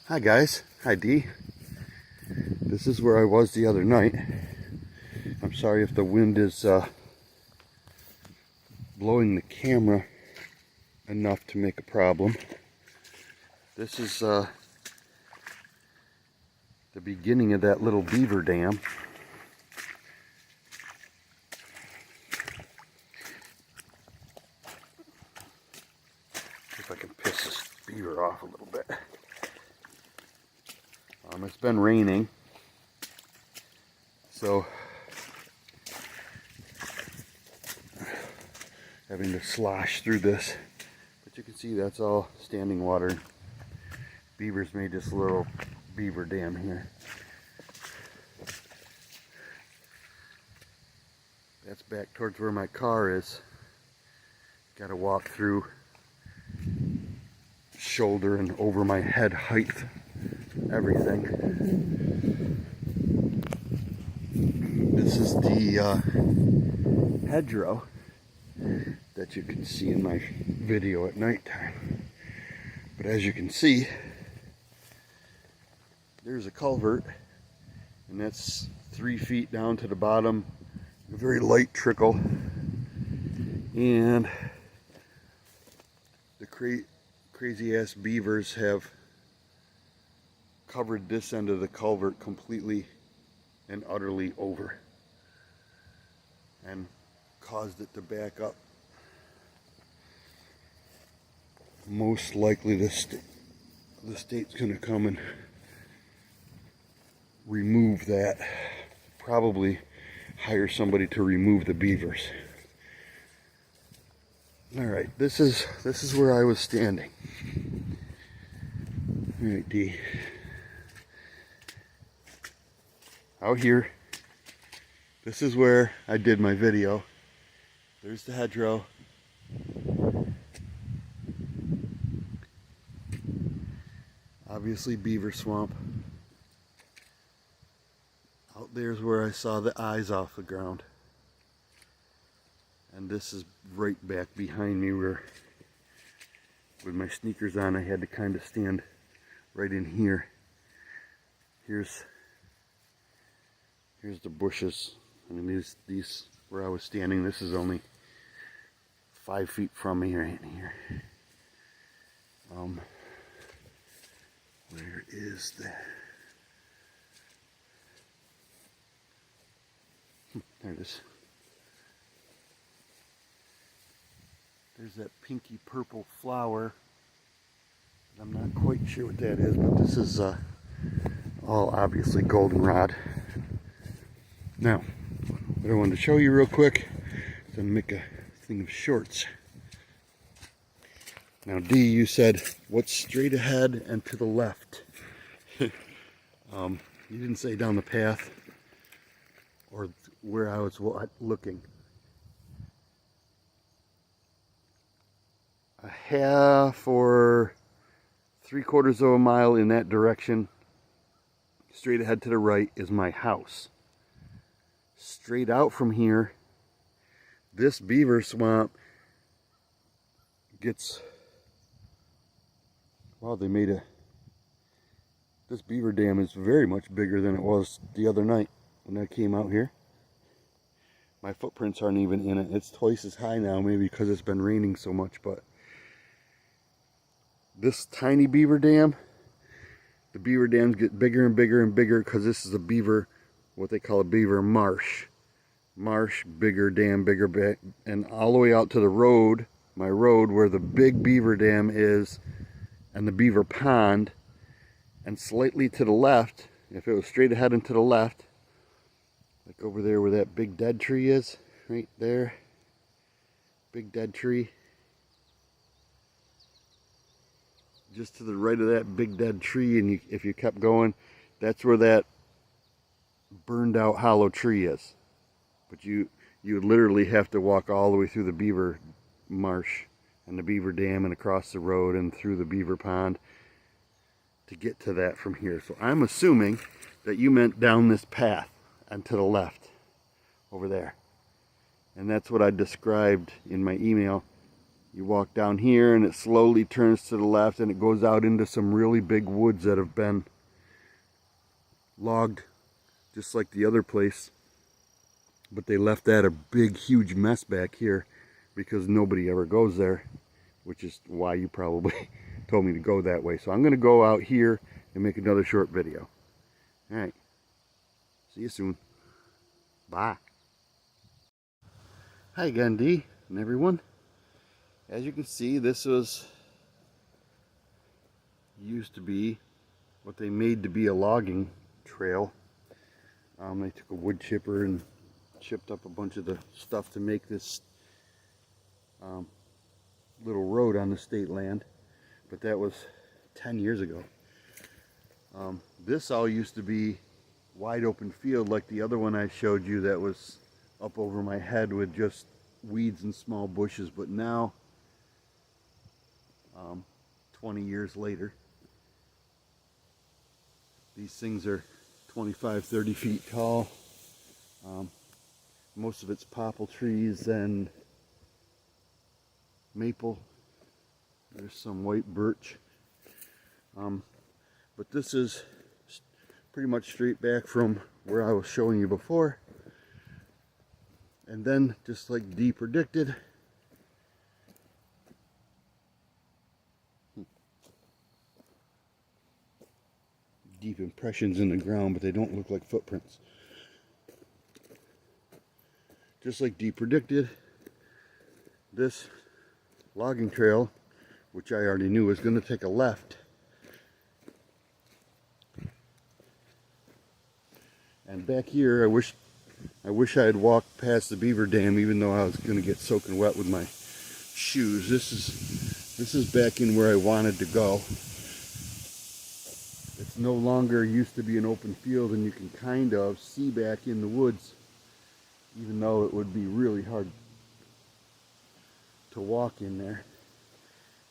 Hi guys, hi Dee. This is where I was the other night. I'm sorry if the wind is blowing the camera enough to make a problem. This is the beginning of that little beaver dam. See if I can piss this beaver off a little bit. It's been raining, so having to slosh through this, but you can see that's all standing water. Beavers made this little beaver dam here. That's back towards where my car is. Got to walk through shoulder and over my head height, everything. This is the hedgerow that you can see in my video at nighttime. But as you can see, there's a culvert, and that's 3 feet down to the bottom, a very light trickle, and the crazy ass beavers have covered this end of the culvert completely and utterly over and caused it to back up. Most likely the state's going to come and remove that. Probably hire somebody to remove the beavers. All right, this is where I was standing. All right, D. Out here, this is where I did my video. There's the hedgerow. Obviously beaver swamp. Out there's where I saw the eyes off the ground. And this is right back behind me where, with my sneakers on, I had to kind of stand right in here. Here's the bushes. I mean, these where I was standing, this is only 5 feet from me right in here. Where is that? There it is. There's that pinky purple flower. I'm not quite sure what that is, but this is all obviously goldenrod. Now, what I wanted to show you real quick is I'm gonna make a thing of shorts. Now, D, you said what's straight ahead and to the left. You didn't say down the path or where I was looking. A half or 3/4 of a mile in that direction, straight ahead to the right, is my house. Straight out from here, this beaver swamp gets, wow, they made this beaver dam is very much bigger than it was the other night when I came out here. My footprints aren't even in it. It's twice as high now, maybe because it's been raining so much, but this tiny beaver dam, the beaver dams get bigger and bigger and bigger because this is a beaver, what they call a beaver marsh. Marsh, bigger dam, bigger, and all the way out to the road, my road, where the big beaver dam is, and the beaver pond, and slightly to the left, if it was straight ahead and to the left, like over there where that big dead tree is, right there, big dead tree. Just to the right of that big dead tree, and if you kept going, that's where that burned out hollow tree is. But you would literally have to walk all the way through the beaver marsh and the beaver dam and across the road and through the beaver pond to get to that from here. So I'm assuming that you meant down this path and to the left over there. And that's what I described in my email. You walk down here and it slowly turns to the left and it goes out into some really big woods that have been logged just like the other place. But they left that a big, huge mess back here because nobody ever goes there, which is why you probably told me to go that way. So I'm going to go out here and make another short video. All right. See you soon. Bye. Hi again, Dee and everyone. As you can see, this used to be what they made to be a logging trail. They took a wood chipper and chipped up a bunch of the stuff to make this little road on the state land, but that was 10 years ago. This all used to be wide open field like the other one I showed you that was up over my head with just weeds and small bushes, but now 20 years later, these things are 25-30 feet tall. Most of it's popple trees and maple. There's some white birch. But this is pretty much straight back from where I was showing you before. And then, just like Dee predicted, deep impressions in the ground, but they don't look like footprints. Just like Dee predicted, this logging trail, which I already knew was going to take a left. And back here, I wish I had walked past the Beaver Dam, even though I was going to get soaking wet with my shoes. This is back in where I wanted to go. It's no longer used to be an open field, and you can kind of see back in the woods, even though it would be really hard to walk in there.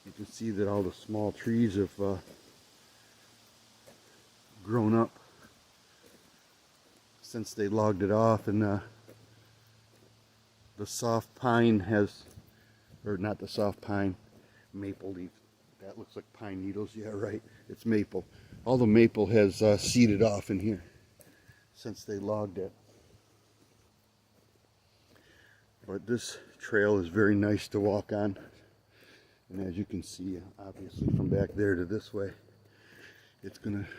You can see that all the small trees have grown up since they logged it off, and the soft pine has, or not the soft pine, maple leaf. That looks like pine needles. Yeah, right. It's maple. All the maple has seeded off in here since they logged it. But this trail is very nice to walk on. And as you can see, obviously from back there to this way, it's going to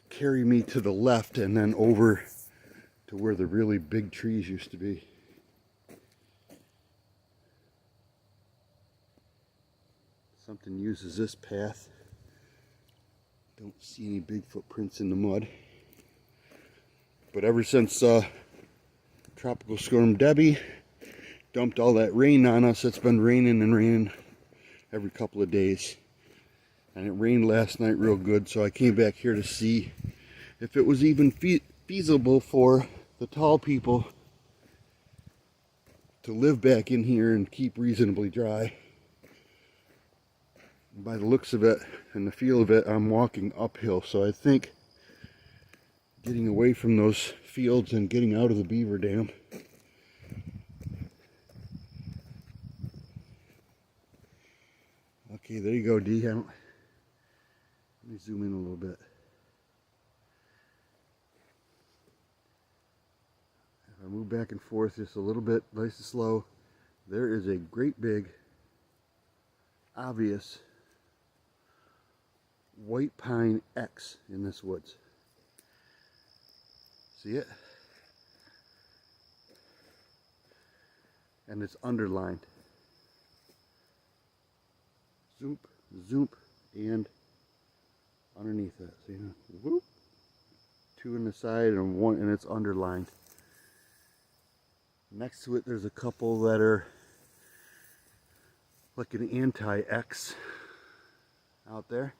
carry me to the left and then over to where the really big trees used to be. Something uses this path. Don't see any big footprints in the mud. But ever since Tropical Storm Debbie dumped all that rain on us, it's been raining and raining every couple of days. And it rained last night real good, so I came back here to see if it was even feasible for the tall people to live back in here and keep reasonably dry. And by the looks of it and the feel of it, I'm walking uphill, so I think getting away from those fields and getting out of the Beaver Dam Okay, there you go, Dee. Let me zoom in a little bit. If I move back and forth just a little bit, nice and slow, there is a great big, obvious white pine X in this woods. See it? And it's underlined. Zoop, zoop, and underneath that. See, whoop. Two on the side and one, and it's underlined. Next to it, there's a couple that are like an anti-X out there.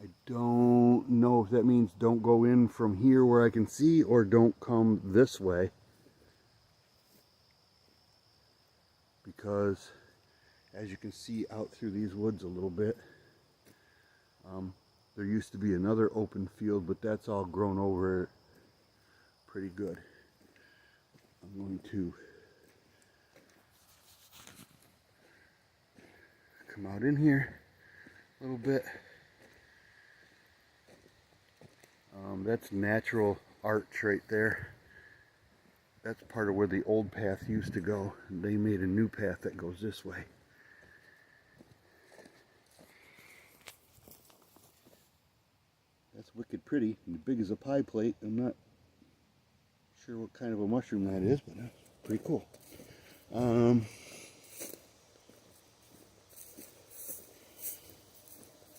I don't know if that means don't go in from here where I can see, or don't come this way, because as you can see out through these woods a little bit, there used to be another open field, but that's all grown over pretty good. I'm going to Come out in here a little bit. That's natural arch right there. That's part of where the old path used to go. They made a new path that goes this way. That's wicked pretty and big as a pie plate. I'm not sure what kind of a mushroom that is, but that's pretty cool.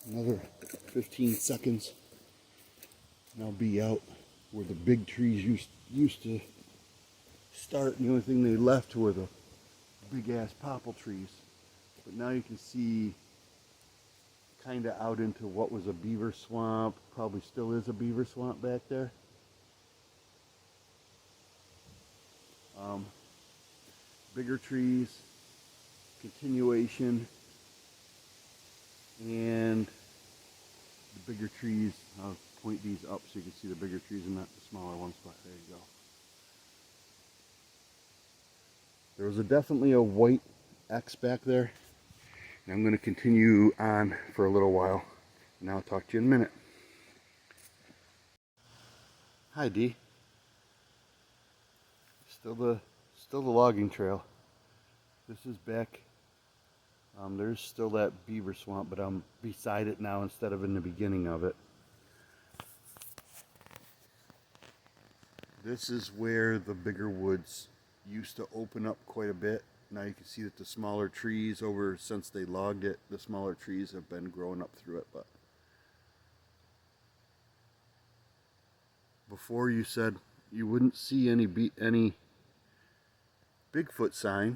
Another 15 seconds and I'll be out where the big trees used to start. And the only thing they left were the big ass popple trees. But now you can see kind of out into what was a beaver swamp. Probably still is a beaver swamp back there. Bigger trees, continuation, and the bigger trees. I'll point these up so you can see the bigger trees and not the smaller ones, but there you go. There was definitely a white X back there, and I'm going to continue on for a little while, and I'll talk to you in a minute. Hi, Dee. Still the logging trail. This is back. There's still that beaver swamp, but I'm beside it now instead of in the beginning of it. This is where the bigger woods used to open up quite a bit. Now you can see that the smaller trees since they logged it, the smaller trees have been growing up through it. But before you said you wouldn't see any Bigfoot sign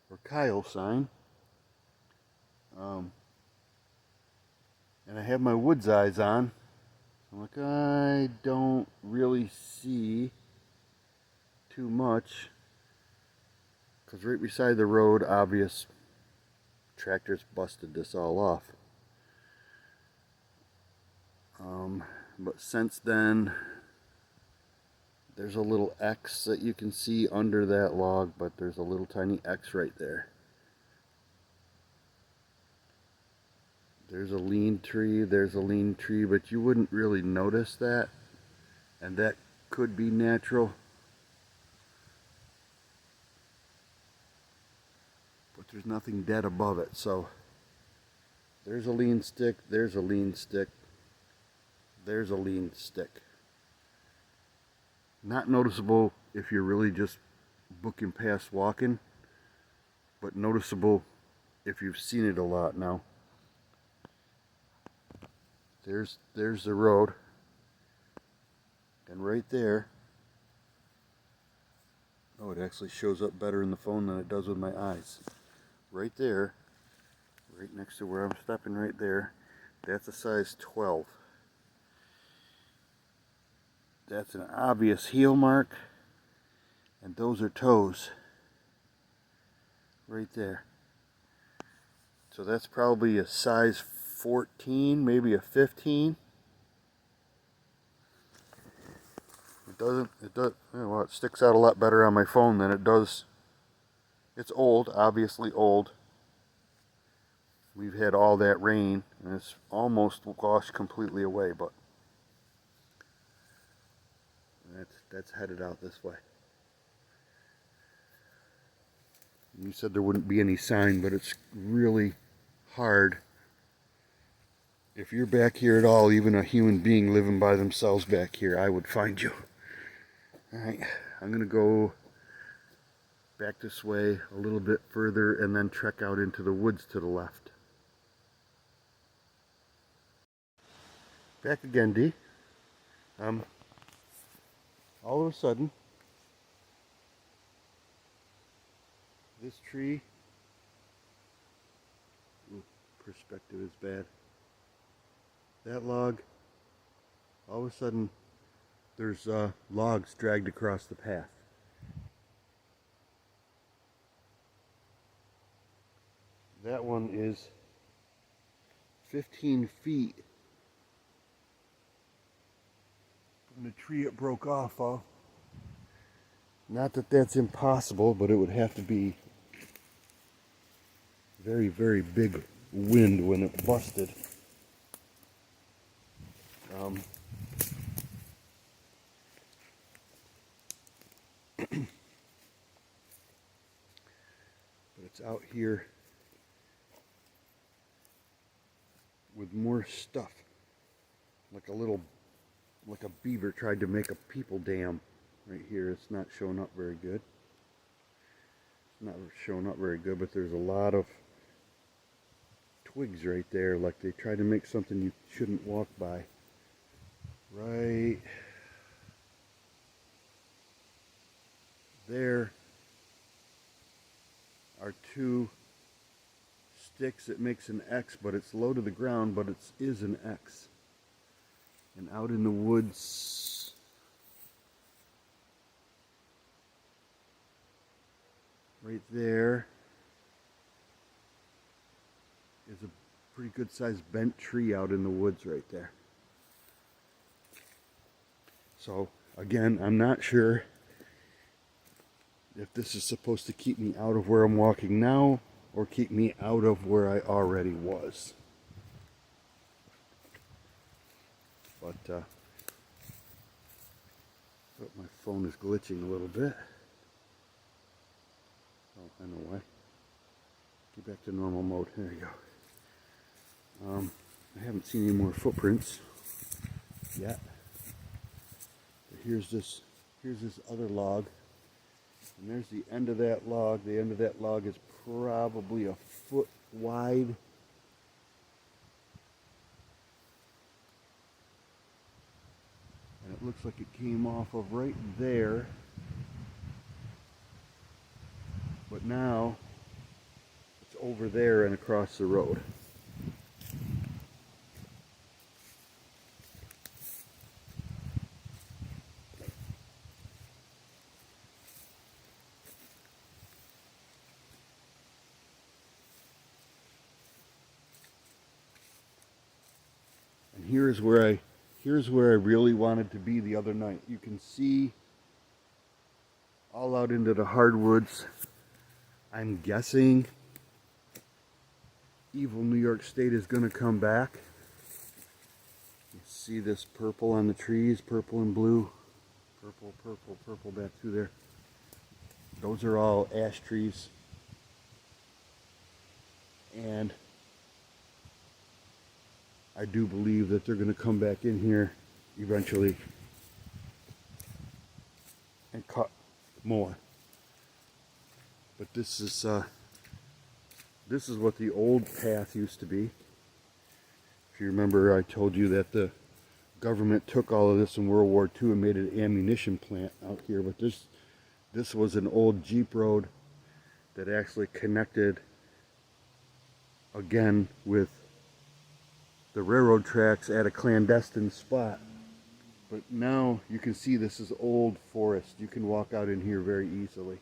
or Kyle sign. And I have my woods eyes on. I'm like, I don't really see too much, because right beside the road, obvious tractors busted this all off. But since then, there's a little X that you can see under that log, but there's a little tiny X right there. There's a lean tree, but you wouldn't really notice that, and that could be natural. But there's nothing dead above it, so there's a lean stick, there's a lean stick, there's a lean stick. Not noticeable if you're really just booking past walking, but noticeable if you've seen it a lot now. There's the road, and right there, oh, it actually shows up better in the phone than it does with my eyes. Right there, right next to where I'm stepping right there, that's a size 12. That's an obvious heel mark, and those are toes right there. So that's probably a size 14, maybe a 15. Well, it sticks out a lot better on my phone than it does. It's old, obviously old. We've had all that rain, and it's almost washed completely away, but that's headed out this way. You said there wouldn't be any sign, but it's really hard. If you're back here at all, even a human being living by themselves back here, I would find you. Alright, I'm going to go back this way a little bit further and then trek out into the woods to the left. Back again, Dee. All of a sudden, this tree, perspective is bad. That log, all of a sudden, there's logs dragged across the path. That one is 15 feet from the tree it broke off of. Not that that's impossible, but it would have to be very, very big wind when it busted. But it's out here with more stuff, like a beaver tried to make a people dam right here. It's not showing up very good. It's not showing up very good, but there's a lot of twigs right there, like they tried to make something you shouldn't walk by. Right there are two sticks. It makes an X, but it's low to the ground, but it is an X. And out in the woods, right there, is a pretty good sized bent tree out in the woods right there. So again, I'm not sure if this is supposed to keep me out of where I'm walking now or keep me out of where I already was. But oh, my phone is glitching a little bit. Oh, I know why. Get back to normal mode. There you go. I haven't seen any more footprints yet. But here's this other log. And there's the end of that log. The end of that log is probably a foot wide. And it looks like it came off of right there. But now it's over there and across the road. And here's where I really wanted to be the other night. You can see all out into the hardwoods. I'm guessing evil New York State is going to come back. You see this purple on the trees, purple and blue. Purple, purple, purple back through there. Those are all ash trees. And I do believe that they're going to come back in here eventually and cut more. But this is what the old path used to be. If you remember, I told you that the government took all of this in World War II and made an ammunition plant out here. But this was an old Jeep road that actually connected again with the railroad tracks at a clandestine spot. But now you can see this is old forest. You can walk out in here very easily.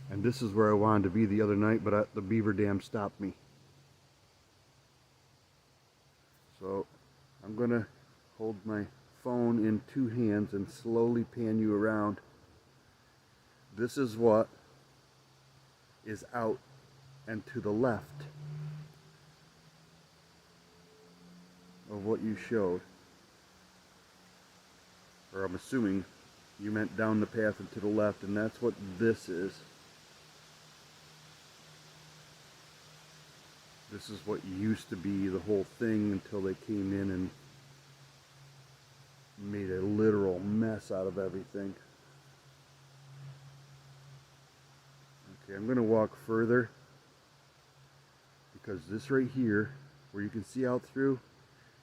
And this is where I wanted to be the other night, but the beaver dam stopped me. So I'm going to hold my phone in two hands and slowly pan you around. This is what is out and to the left of what you showed. Or I'm assuming you meant down the path and to the left, and that's what this is. This is what used to be the whole thing until they came in and made a literal mess out of everything. Okay, I'm going to walk further because this right here, where you can see out through,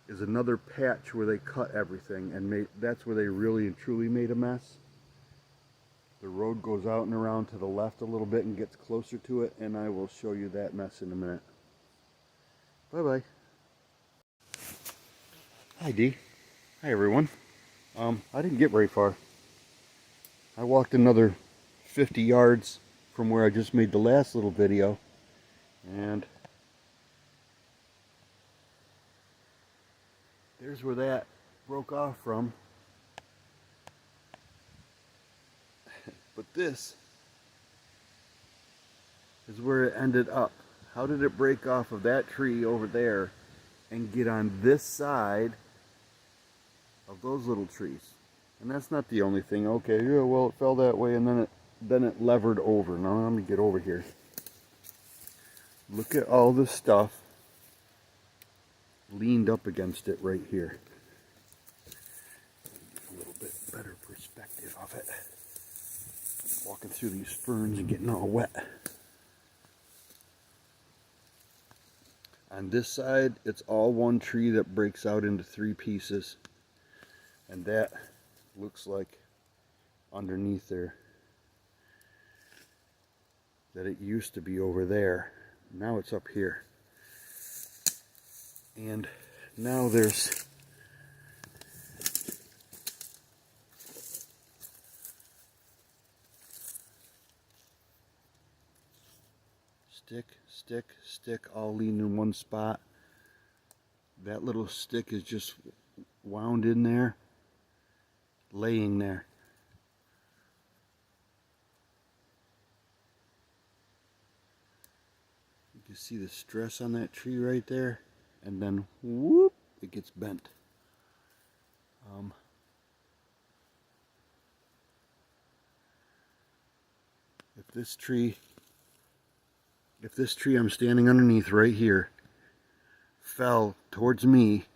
is another patch where they cut everything and that's where they really and truly made a mess. The road goes out and around to the left a little bit and gets closer to it, and I will show you that mess in a minute. Bye-bye. Hi, Dee. Hi, everyone. I didn't get very far. I walked another 50 yards from where I just made the last little video, and there's where that broke off from. But this is where it ended up. How did it break off of that tree over there and get on this side of those little trees? And that's not the only thing. Okay, yeah, well, it fell that way and then it levered over. Now let me get over here. Look at all the stuff leaned up against it right here. A little bit better perspective of it. Walking through these ferns and getting all wet. On this side, it's all one tree that breaks out into 3 pieces. And that looks like underneath there that it used to be over there. Now it's up here. And now there's stick, all leaning in one spot. That little stick is just wound in there, laying there. You can see the stress on that tree right there, and then whoop, it gets bent. If this tree I'm standing underneath right here fell towards me,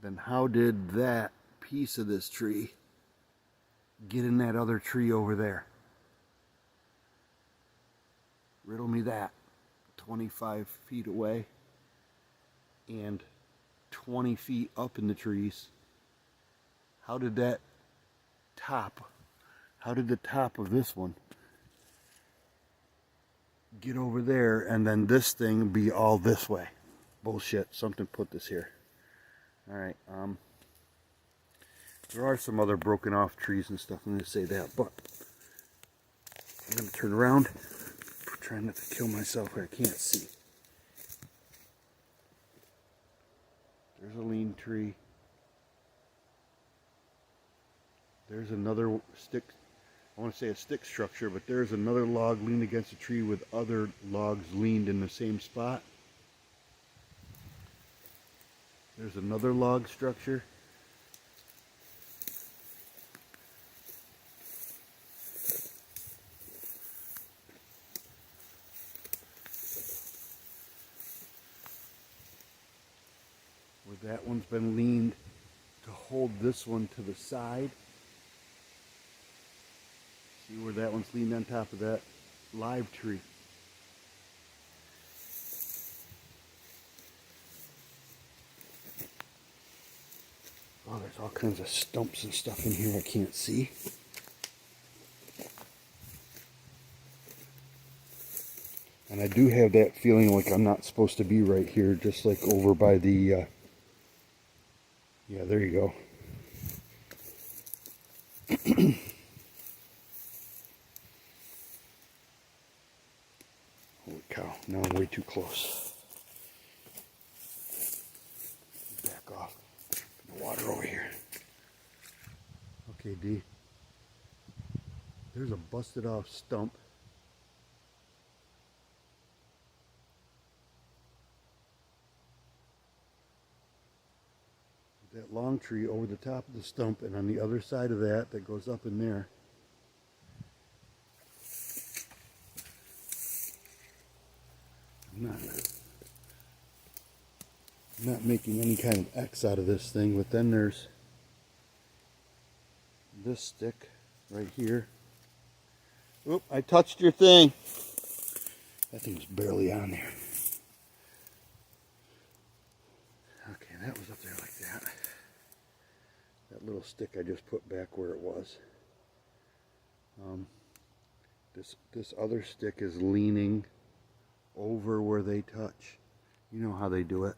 then how did that piece of this tree get in that other tree over there? Riddle me that. 25 feet away and 20 feet up in the trees. How did the top of this one get over there and then this thing be all this way? Bullshit, something put this here. Alright, there are some other broken off trees and stuff, I'm going to say that, but I'm going to turn around, trying not to kill myself where I can't see. There's a lean tree. There's another stick, I want to say a stick structure, but there's another log leaned against a tree with other logs leaned in the same spot. There's another log structure. Where that one's been leaned to hold this one to the side. See where that one's leaned on top of that live tree. Oh, there's all kinds of stumps and stuff in here I can't see. And I do have that feeling like I'm not supposed to be right here, just like over by the, yeah, there you go. Holy cow, now I'm way too close. Back off. The water over here. Okay, D. There's a busted off stump. That long tree over the top of the stump, and on the other side of that goes up in there. I'm not making any kind of X out of this thing, but then there's this stick right here. Oop, I touched your thing. That thing's barely on there. Okay, that was up there like that. That little stick I just put back where it was. This other stick is leaning over where they touch. You know how they do it.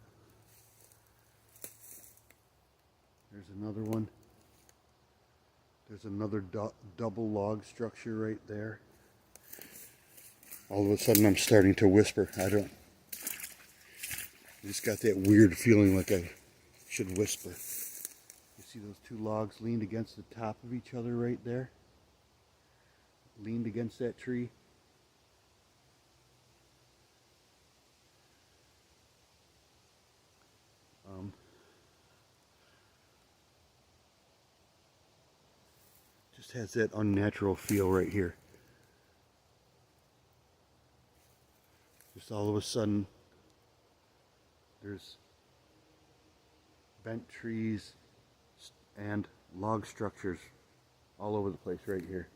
There's another one. There's another double log structure right there. All of a sudden I'm starting to whisper. I just got that weird feeling like I should whisper. You see those two logs leaned against the top of each other right there? Leaned against that tree. just has that unnatural feel right here. Just all of a sudden, there's bent trees and log structures all over the place right here.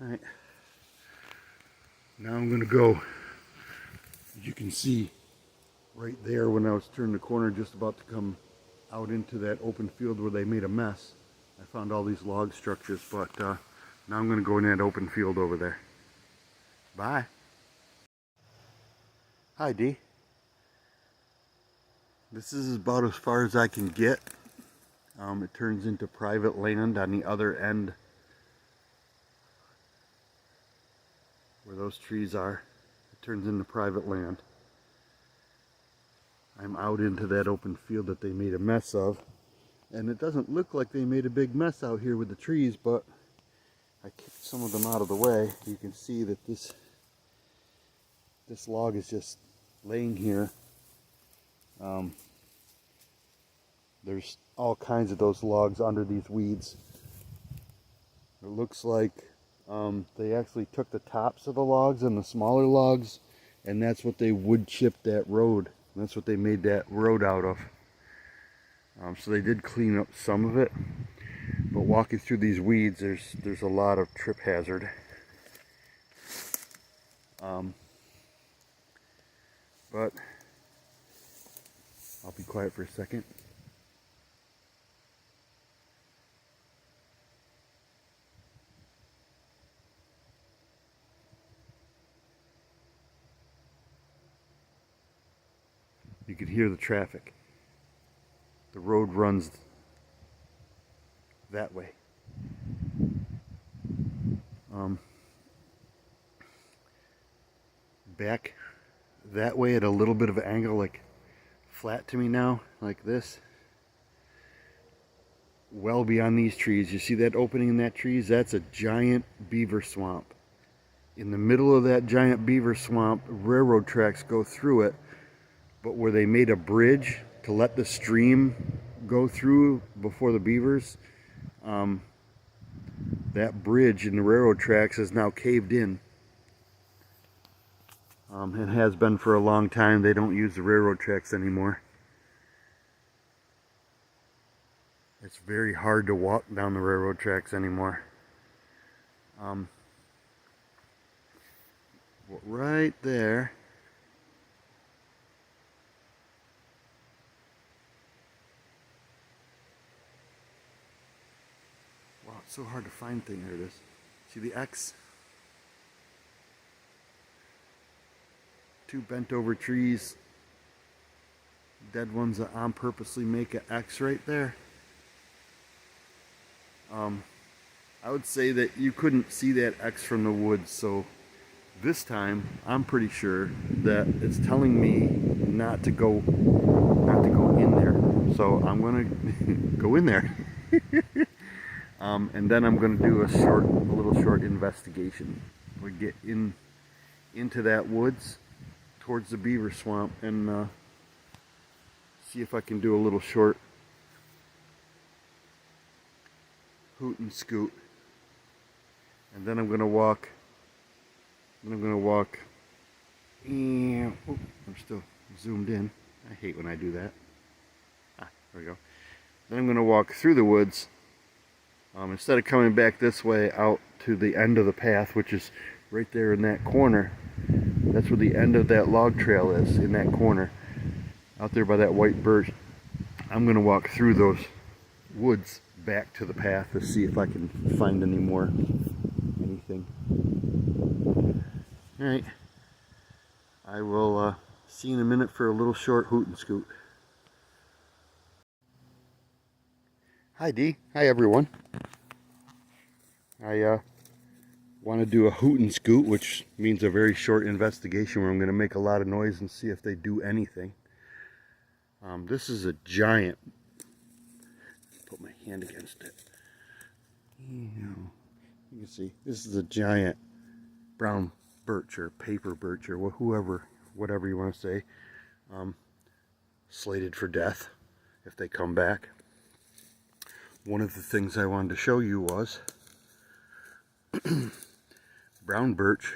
All right, now I'm gonna go, as you can see right there when I was turning the corner, just about to come out into that open field where they made a mess. I found all these log structures, but now I'm gonna go in that open field over there. Bye. Hi, Dee. This is about as far as I can get. It turns into private land on the other end where those trees are. It turns into private land. I'm out into that open field that they made a mess of. And it doesn't look like they made a big mess out here with the trees, but I kicked some of them out of the way. You can see that this log is just laying here. There's all kinds of those logs under these weeds. It looks like they actually took the tops of the logs and the smaller logs, and that's what they wood chipped that road. And that's what they made that road out of. So they did clean up some of it, but walking through these weeds, there's a lot of trip hazard. But I'll be quiet for a second. You can hear the traffic. The road runs that way. Back that way at a little bit of an angle, like flat to me now, like this. Well beyond these trees, you see that opening in that trees? That's a giant beaver swamp. In the middle of that giant beaver swamp, railroad tracks go through it, but where they made a bridge to let the stream go through before the beavers, that bridge in the railroad tracks is now caved in. It has been for a long time. They don't use the railroad tracks anymore. It's very hard to walk down the railroad tracks anymore. Right there, wow, it's so hard to find things. There it is. See the X? Two bent over trees, dead ones that on purposely make an X right there. I would say that you couldn't see that X from the woods, so this time I'm pretty sure that it's telling me not to go in there. So I'm gonna go in there. And then I'm gonna do a little short investigation. We get into that woods towards the beaver swamp and see if I can do a little short hoot and scoot. And then I'm gonna walk. And I'm still zoomed in. I hate when I do that. There we go. Then I'm gonna walk through the woods. Instead of coming back this way out to the end of the path, which is right there in that corner. That's where the end of that log trail is, in that corner. Out there by that white birch. I'm gonna walk through those woods back to the path to see if I can find anything. Alright, I will see you in a minute for a little short hoot and scoot. Hi Dee, hi everyone. I want to do a hoot and scoot, which means a very short investigation where I'm going to make a lot of noise and see if they do anything. This is a giant, put my hand against it. You can see, this is a giant brown birch or paper birch or whatever you want to say, slated for death if they come back. one of the things I wanted to show you was brown birch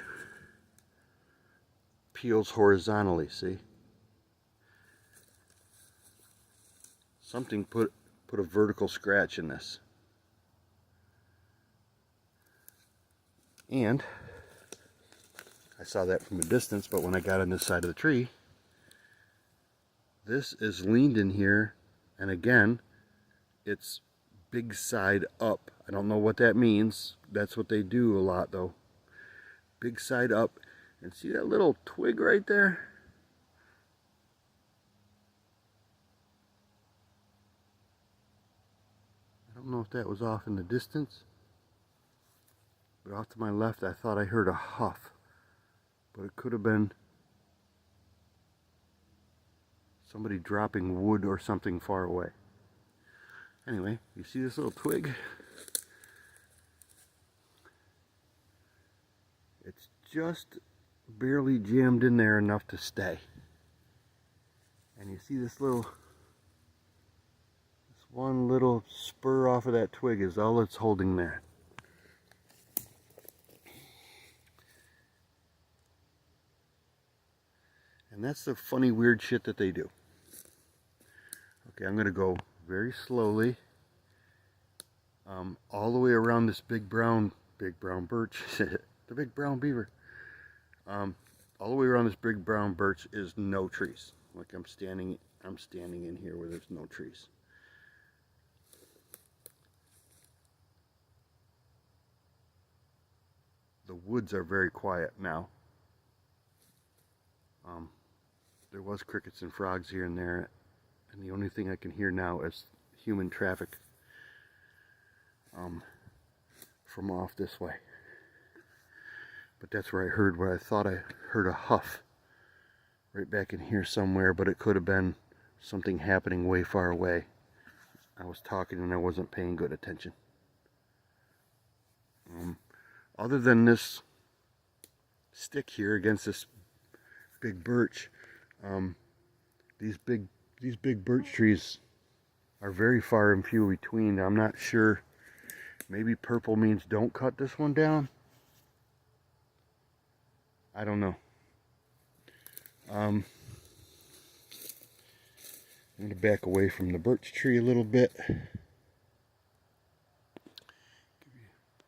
peels horizontally, see? Something put a vertical scratch in this. And I saw that from a distance, but when I got on this side of the tree, this is leaned in here, and again, it's big side up. I don't know what that means. That's what they do a lot though. Big side up. And see that little twig right there? I don't know if that was off in the distance, but off to my left I thought I heard a huff, but it could have been somebody dropping wood or something far away. Anyway, you see this little twig? It's just barely jammed in there enough to stay. And you see this one little spur off of that twig is all it's holding there. And that's the funny, weird shit that they do. Okay, I'm going to go very slowly all the way around this big brown birch, the big brown beaver. All the way around this big brown birch is no trees. Like I'm standing in here where there's no trees. The woods are very quiet now. There was crickets and frogs here and there, and the only thing I can hear now is human traffic from off this way. But that's where I thought I heard a huff right back in here somewhere, but it could have been something happening way far away. I was talking and I wasn't paying good attention. Other than this stick here against this big birch, these big birch trees are very far and few between. I'm not sure. Maybe purple means don't cut this one down. I don't know. I'm going to back away from the birch tree a little bit. Give you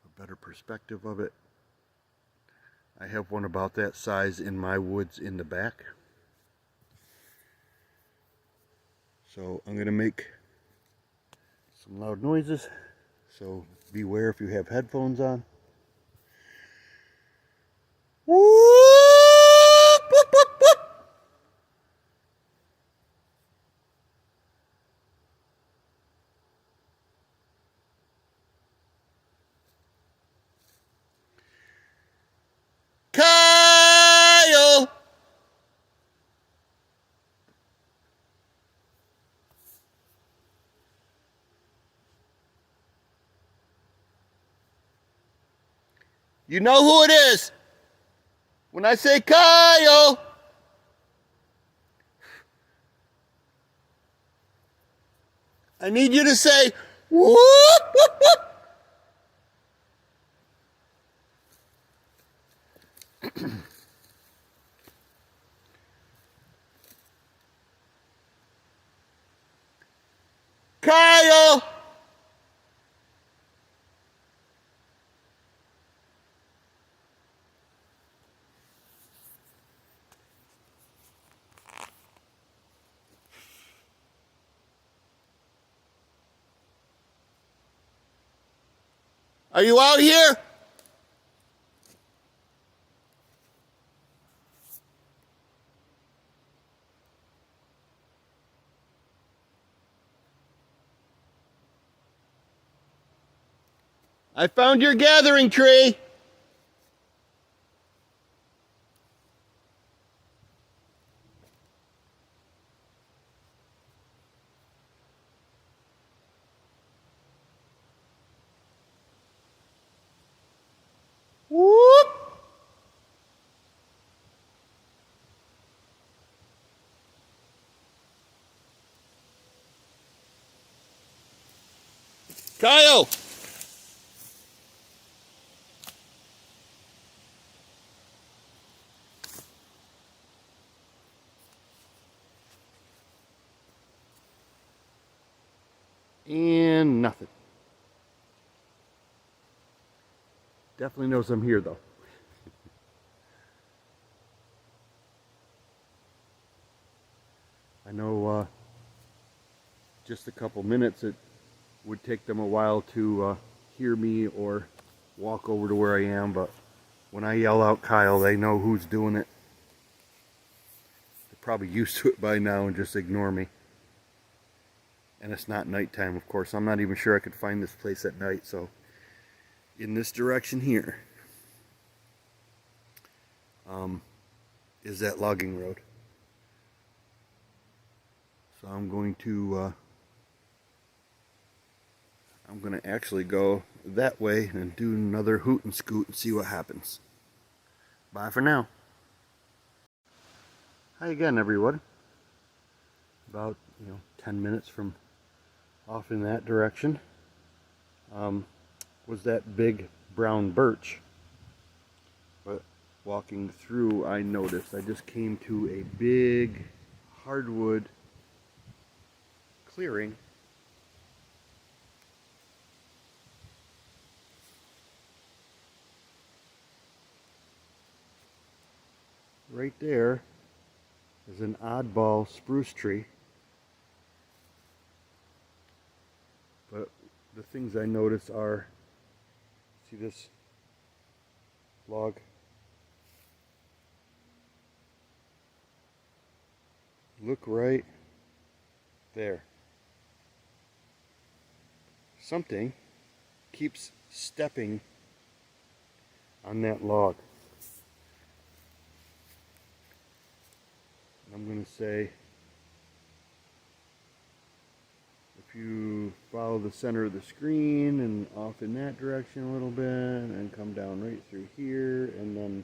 a better perspective of it. I have one about that size in my woods in the back. So I'm going to make some loud noises. So beware if you have headphones on. Kyle! You know who it is. When I say Kyle, I need you to say whoop, whoop, whoop. Kyle! Are you out here? I found your gathering tree. Whoop. Kyle! And nothing. Definitely knows I'm here though. I know just a couple minutes it would take them a while to hear me or walk over to where I am, but when I yell out Kyle, they know who's doing it. They're probably used to it by now and just ignore me. And it's not nighttime, of course. I'm not even sure I could find this place at night, so in this direction here is that logging road. So I'm going to actually go that way and do another hoot and scoot and see what happens. Bye for now. Hi again, everyone. About 10 minutes from off in that direction was that big brown birch. But walking through, I noticed I just came to a big hardwood clearing. Right there is an oddball spruce tree. But the things I notice are, see this log? Look right there. Something keeps stepping on that log. I'm going to say, if you follow the center of the screen and off in that direction a little bit and come down right through here and then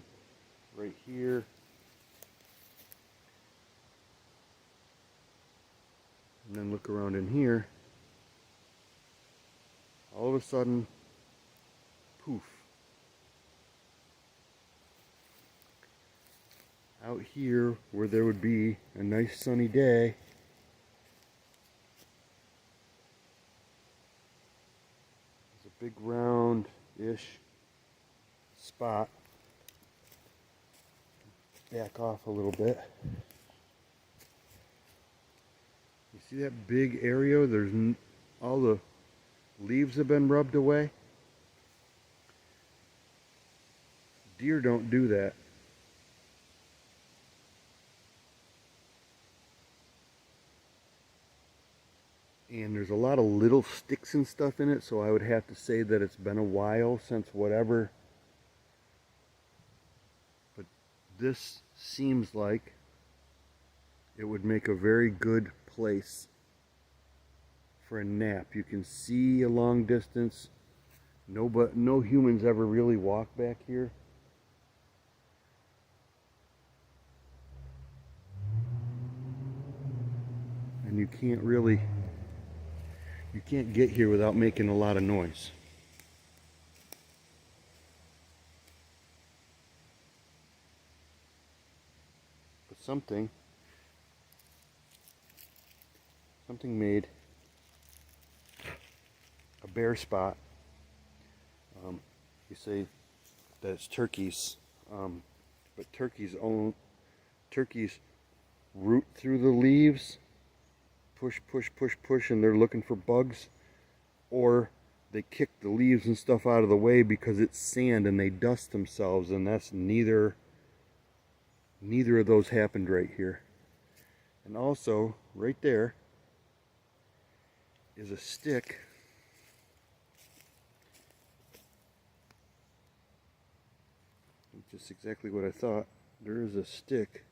right here, and then look around in here, all of a sudden, poof. Out here where there would be a nice sunny day, there's a big round-ish spot. Back off a little bit. You see that big area? There's all the leaves have been rubbed away. Deer don't do that. And there's a lot of little sticks and stuff in it, so I would have to say that it's been a while since whatever. But this seems like it would make a very good place for a nap. You can see a long distance. No humans ever really walk back here. And you can't get here without making a lot of noise. But something made a bare spot. You say that it's turkeys, but turkeys root through the leaves, push, and they're looking for bugs, or they kick the leaves and stuff out of the way because it's sand and they dust themselves, and that's neither of those happened right here. And also, right there is a stick just exactly what I thought. There is a stick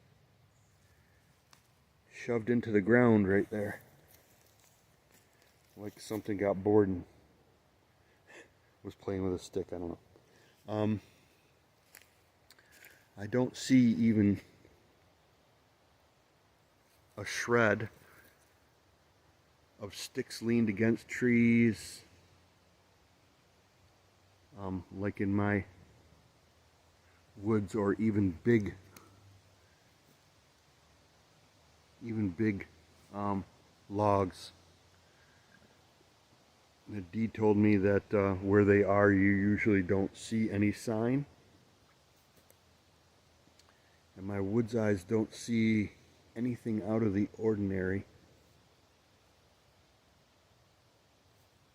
shoved into the ground right there. Like something got bored and was playing with a stick. I don't know. I don't see even a shred of sticks leaned against trees like in my woods, or even big logs. The D told me that where they are, you usually don't see any sign. And my wood's eyes don't see anything out of the ordinary,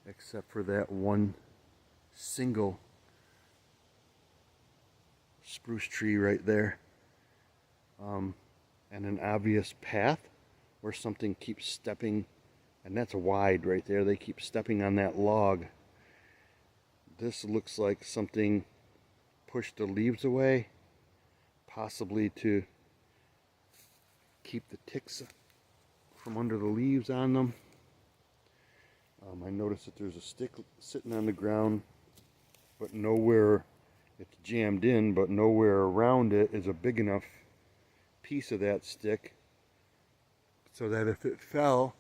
except for that one single spruce tree right there, and an obvious path where something keeps stepping, and that's wide right there. They keep stepping on that log. This looks like something pushed the leaves away, possibly to keep the ticks from under the leaves on them. I noticed that there's a stick sitting on the ground, but nowhere, it's jammed in, but nowhere around it is a big enough piece of that stick so that if it fell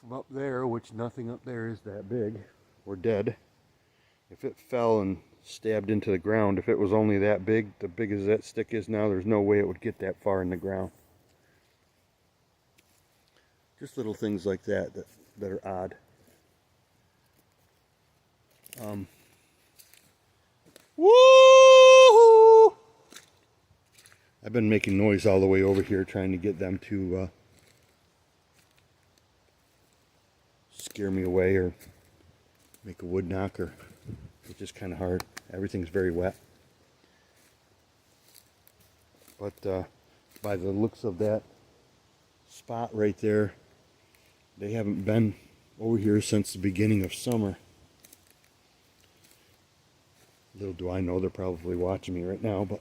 from up there, which nothing up there is that big or dead, if it fell and stabbed into the ground, if it was only that big, the big as that stick is now, there's no way it would get that far in the ground. Just little things like that are odd. Woo! I've been making noise all the way over here trying to get them to scare me away or make a wood knocker. It's just kind of hard. Everything's very wet. But by the looks of that spot right there, they haven't been over here since the beginning of summer. Little do I know, they're probably watching me right now, but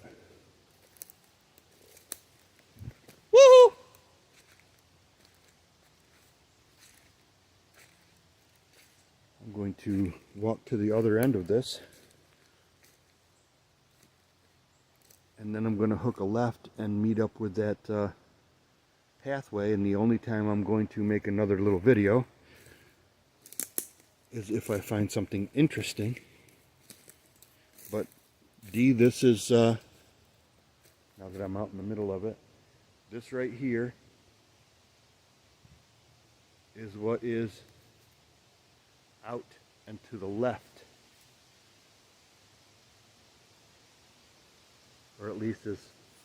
woohoo! I'm going to walk to the other end of this, and then I'm going to hook a left and meet up with that pathway. And the only time I'm going to make another little video is if I find something interesting. But D, this is, now that I'm out in the middle of it, this right here is what is out and to the left. Or at least as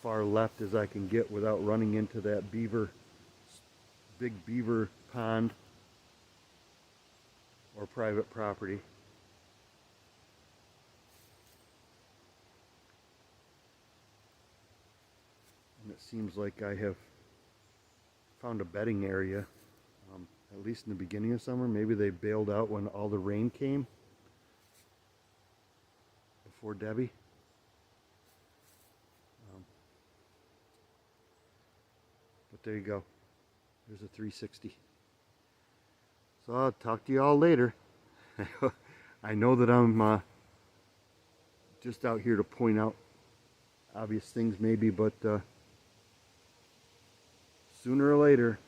far left as I can get without running into that big beaver pond or private property. And it seems like I have found a bedding area, at least in the beginning of summer. Maybe they bailed out when all the rain came before Debbie. But there you go. There's a 360. So I'll talk to you all later. I know that I'm just out here to point out obvious things maybe, but sooner or later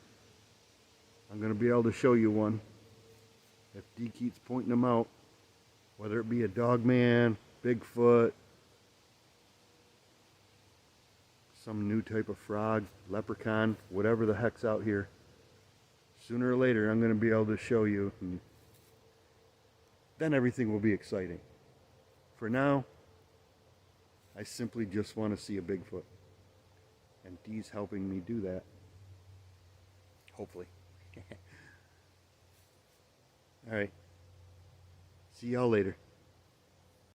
I'm going to be able to show you one. If D keeps pointing them out, whether it be a dogman, Bigfoot, some new type of frog, leprechaun, whatever the heck's out here, sooner or later I'm going to be able to show you, and then everything will be exciting. For now, I simply just want to see a Bigfoot, and Dee's helping me do that, hopefully. Alright, see y'all later.